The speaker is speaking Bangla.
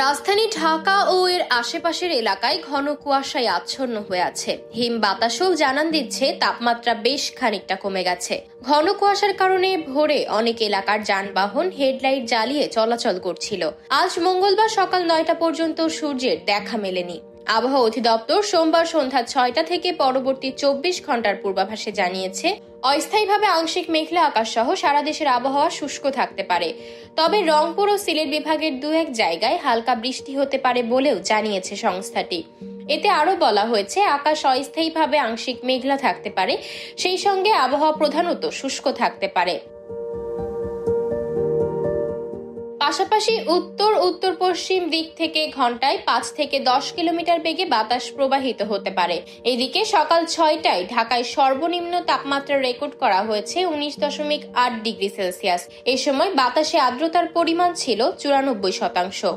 রাজধানী ঢাকা ও এর আশেপাশের এলাকায় ঘন কুয়াশায় আচ্ছন্ন হয়ে আছে। হিম বাতাসও জানান দিচ্ছে তাপমাত্রা বেশ খানিকটা কমে গেছে। ঘন কুয়াশার কারণে ভোরে অনেক এলাকার যানবাহন হেডলাইট জ্বালিয়ে চলাচল করছিল। আজ মঙ্গলবার সকাল 9টা পর্যন্ত সূর্যের দেখা মেলেনি। আবহাওয়া অধিদপ্তর সোমবার সন্ধ্যা 6টা থেকে পরবর্তী 24 ঘন্টার পূর্বাভাসে জানিয়েছে, অস্থায়ীভাবে আংশিক মেঘলা আকাশ সহ সারা দেশের আবহাওয়া শুষ্ক থাকতে পারে। তবে রংপুর ও সিলেট বিভাগের 2-1 জায়গায় হালকা বৃষ্টি হতে পারে বলেও জানিয়েছে সংস্থাটি। এতে আরো বলা হয়েছে, আকাশ অস্থায়ীভাবে আংশিক মেঘলা থাকতে পারে, সেই সঙ্গে আবহাওয়া প্রধানত শুষ্ক থাকতে পারে। পাশাপাশি উত্তর উত্তর পশ্চিম দিক থেকে ঘন্টায় 5 থেকে 10 কিলোমিটার বেগে বাতাস প্রবাহিত হতে পারে। এদিকে সকাল 6টায় ঢাকায় সর্বনিম্ন তাপমাত্রা রেকর্ড করা হয়েছে 19.8 ডিগ্রি সেলসিয়াস। এ সময় বাতাসে আর্দ্রতার পরিমাণ ছিল 94%।